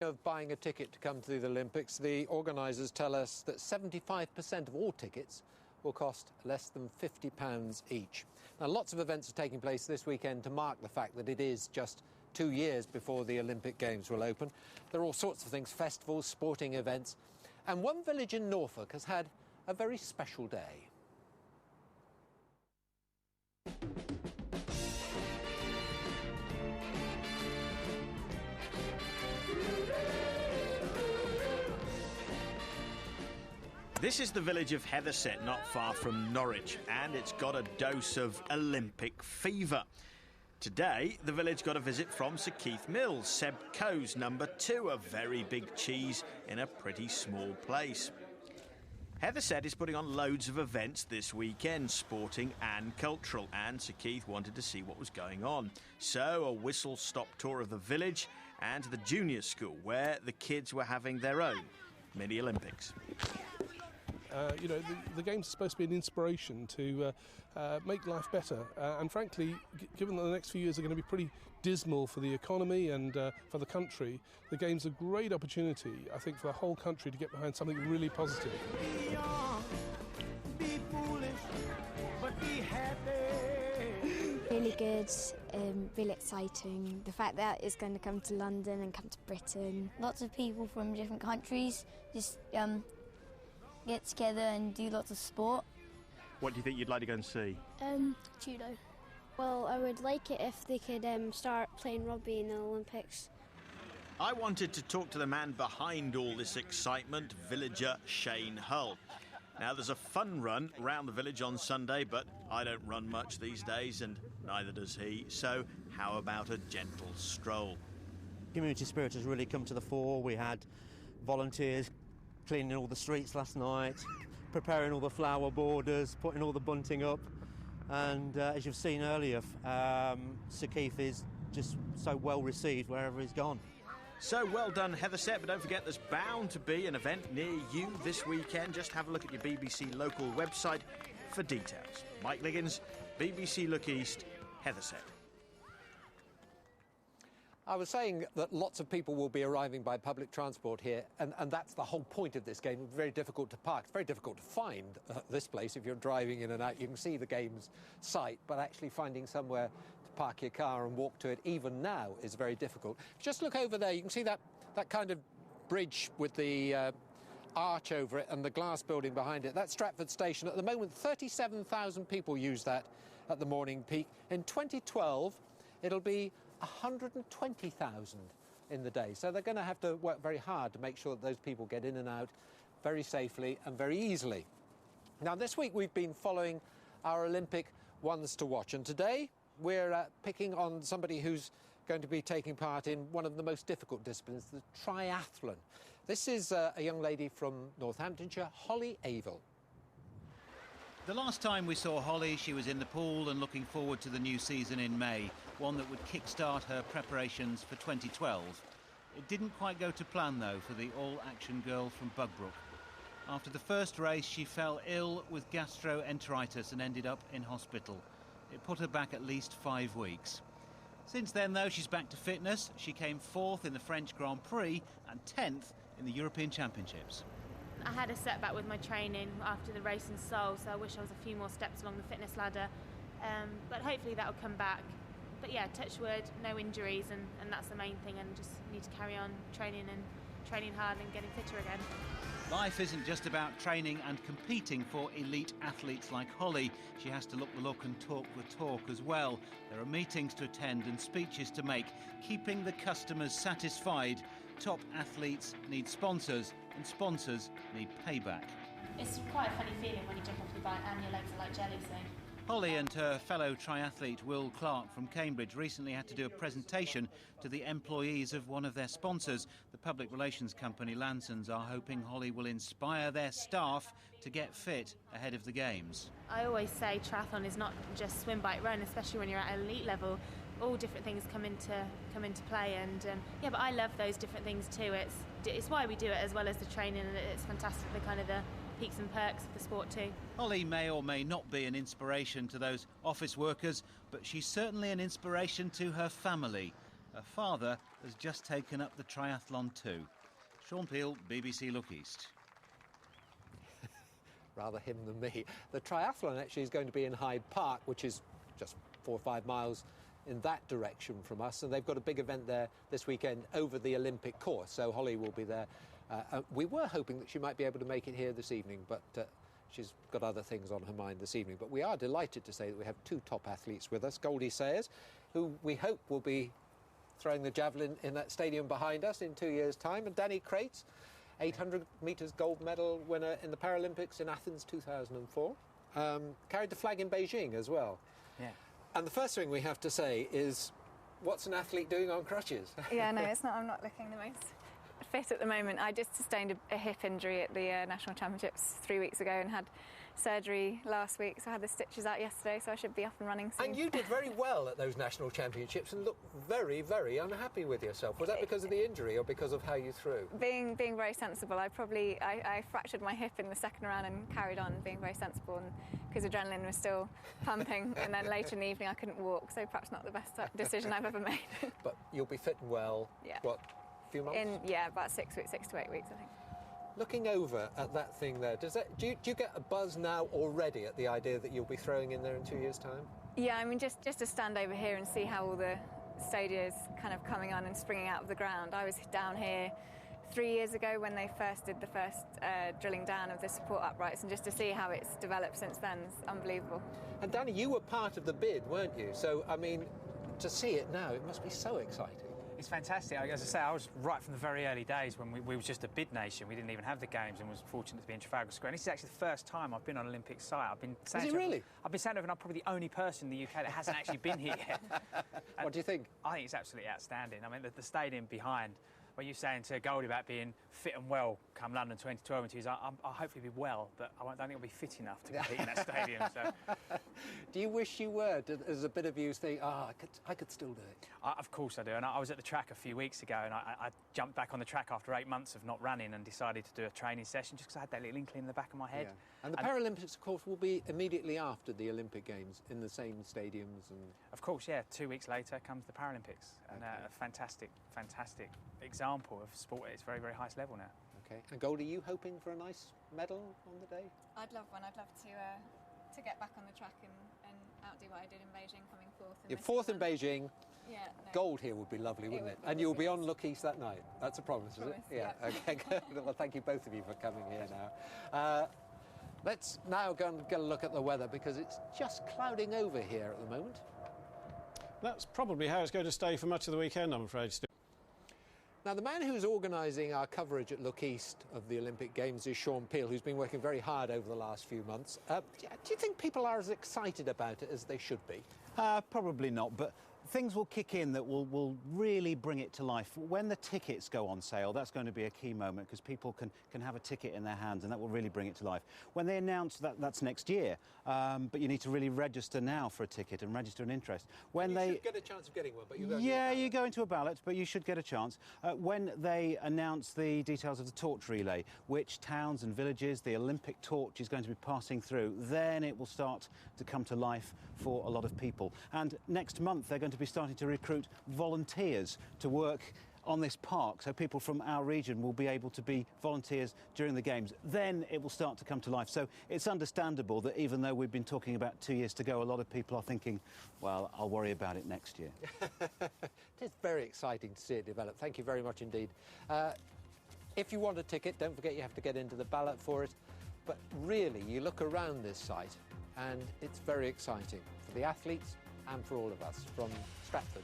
Of buying a ticket to come to the Olympics, the organisers tell us that 75% of all tickets will cost less than £50 each. Now, lots of events are taking place this weekend to mark the fact that it is just 2 years before the Olympic Games will open. There are all sorts of things, festivals, sporting events, and one village in Norfolk has had a very special day. This is the village of Hethersett, not far from Norwich, and it's got a dose of Olympic fever. Today, the village got a visit from Sir Keith Mills, Seb Coe's #2, a very big cheese in a pretty small place. Hethersett is putting on loads of events this weekend, sporting and cultural, and Sir Keith wanted to see what was going on. So, a whistle-stop tour of the village and to the junior school, where the kids were having their own mini-Olympics. The Games are supposed to be an inspiration to make life better. And frankly, given that the next few years are going to be pretty dismal for the economy and for the country, the Games are a great opportunity, I think, for the whole country to get behind something really positive. Be young, be foolish, but be happy. Really good, really exciting. The fact that it's going to come to London and come to Britain. Lots of people from different countries just get together and do lots of sport. What do you think you'd like to go and see? Judo. Well, I would like it if they could start playing rugby in the Olympics. I wanted to talk to the man behind all this excitement, villager Shaun Hull. Now, there's a fun run round the village on Sunday, but I don't run much these days, and neither does he. So how about a gentle stroll? Community spirit has really come to the fore. We had volunteers cleaning all the streets last night, preparing all the flower borders, putting all the bunting up, and as you've seen earlier, Sir Keith is just so well received wherever he's gone. So well done, Hethersett, but don't forget there's bound to be an event near you this weekend. Just have a look at your BBC local website for details. Mike Liggins, BBC Look East, Hethersett. I was saying that lots of people will be arriving by public transport here, and that's the whole point of this game. It's very difficult to park. It's very difficult to find this place if you're driving in and out. You can see the game's site, but actually finding somewhere to park your car and walk to it, even now, is very difficult. Just look over there. You can see that kind of bridge with the arch over it and the glass building behind it. That's Stratford station. At the moment, 37,000 people use that at the morning peak. In 2012, it'll be 120,000 in the day. So they're going to have to work very hard to make sure that those people get in and out very safely and very easily. Now, this week we've been following our Olympic ones to watch, and today we're picking on somebody who's going to be taking part in one of the most difficult disciplines, the triathlon. This is a young lady from Northamptonshire, Hollie Avil. The last time we saw Hollie, she was in the pool and looking forward to the new season in May, one that would kick-start her preparations for 2012. It didn't quite go to plan, though, for the all-action girl from Bugbrook. After the first race, she fell ill with gastroenteritis and ended up in hospital. It put her back at least 5 weeks. Since then, though, she's back to fitness. She came 4th in the French Grand Prix and 10th in the European Championships. I had a setback with my training after the race in Seoul, so I wish I was a few more steps along the fitness ladder, but hopefully that'll come back. But yeah, touch wood, no injuries, and that's the main thing, and just need to carry on training hard and getting fitter again. Life isn't just about training and competing for elite athletes like Hollie. She has to look the look and talk the talk as well. There are meetings to attend and speeches to make, keeping the customers satisfied. Top athletes need sponsors, and sponsors need payback. It's quite a funny feeling when you jump off the bike and your legs are like jelly, so... Hollie and her fellow triathlete Will Clark from Cambridge recently had to do a presentation to the employees of one of their sponsors. The public relations company Lansons are hoping Hollie will inspire their staff to get fit ahead of the Games. I always say triathlon is not just swim, bike, run, especially when you're at elite level. All different things come into play, and yeah, but I love those different things too. It's why we do it, as well as the training, and it's fantastic, the peaks and perks of the sport too. Hollie may or may not be an inspiration to those office workers, but she's certainly an inspiration to her family. Her father has just taken up the triathlon too. Shaun Peel, BBC Look East. Rather him than me. The triathlon actually is going to be in Hyde Park, which is just 4 or 5 miles in that direction from us, and they've got a big event there this weekend over the Olympic course, so Hollie will be there. We were hoping that she might be able to make it here this evening, but she's got other things on her mind this evening. But we are delighted to say that we have 2 top athletes with us. Goldie Sayers, who we hope will be throwing the javelin in that stadium behind us in 2 years' time, and Danny Crates, 800 metres gold medal winner in the Paralympics in Athens 2004. Carried the flag in Beijing as well. Yeah. And the first thing we have to say is, what's an athlete doing on crutches? Yeah, no, it's not. I'm not looking the most fit at the moment. I just sustained a hip injury at the National Championships 3 weeks ago and had surgery last week, so I had the stitches out yesterday, so I should be up and running soon. And you did very well at those National Championships and looked very, very unhappy with yourself. Was that because of the injury or because of how you threw? Being very sensible. I fractured my hip in the second round and carried on being very sensible, and because adrenaline was still pumping, and then later in the evening I couldn't walk, so perhaps not the best decision I've ever made. But you'll be fit and well, yeah. What, a few months? About 6 to 8 weeks, I think. Looking over at that thing there, do you get a buzz now already at the idea that you'll be throwing in there in 2 years' time? Yeah, I mean, just to stand over here and see how all the stadia is kind of coming on and springing out of the ground. I was down here 3 years ago when they first did the first drilling down of the support uprights, and just to see how it's developed since then is unbelievable. And Danny, you were part of the bid, weren't you? So, I mean, to see it now, it must be so exciting. It's fantastic. As I say, I was right from the very early days when we were just a bid nation. We didn't even have the games, and was fortunate to be in Trafalgar Square. And this is actually the first time I've been on an Olympic site. Is it really? I've been saying over, and I'm probably the only person in the UK that hasn't actually been here yet. What do you think? I think it's absolutely outstanding. I mean, the stadium behind, when you're saying to Goldie about being fit and well come London 2012, and I'll hopefully be well, but I don't think I'll be fit enough to compete in that stadium. So. Do you wish you were? Does a bit of you think, I could still do it? Of course I do. And I was at the track a few weeks ago, and I jumped back on the track after 8 months of not running and decided to do a training session just because I had that little inkling in the back of my head. Yeah. And the Paralympics, of course, will be immediately after the Olympic Games in the same stadiums. And of course, yeah. 2 weeks later comes the Paralympics, and a fantastic example of sport at its very, very highest level now. Okay. And Goldie, are you hoping for a nice medal on the day? I'd love one. I'd love to get back on the track and outdo what I did in Beijing, coming fourth. You're fourth in Beijing. Yeah. No. Gold here would be lovely, wouldn't it? And you'll be on Look East that night. That's a promise, is it? Yeah. Okay, good. Well, thank you both of you for coming here now. Let's now go and get a look at the weather, because it's just clouding over here at the moment. That's probably how it's going to stay for much of the weekend, I'm afraid, Stu. Now, the man who's organising our coverage at Look East of the Olympic Games is Shaun Peel, who's been working very hard over the last few months. Do you think people are as excited about it as they should be? Probably not, but things will kick in that will really bring it to life. When the tickets go on sale, that's going to be a key moment, because people can have a ticket in their hands, and that will really bring it to life. When they announce that's next year, but you need to really register now for a ticket and register an interest. When you should get a chance of getting one, but you go you go into a ballot, but you should get a chance. When they announce the details of the torch relay, which towns and villages the Olympic torch is going to be passing through, then it will start to come to life for a lot of people. And next month they're going to be starting to recruit volunteers to work on this park, so people from our region will be able to be volunteers during the Games. Then it will start to come to life. So it's understandable that even though we've been talking about 2 years to go, a lot of people are thinking, well, I'll worry about it next year. It's very exciting to see it develop. Thank you very much indeed. If you want a ticket, don't forget you have to get into the ballot for it. But really, you look around this site and it's very exciting for the athletes and for all of us from Stratford.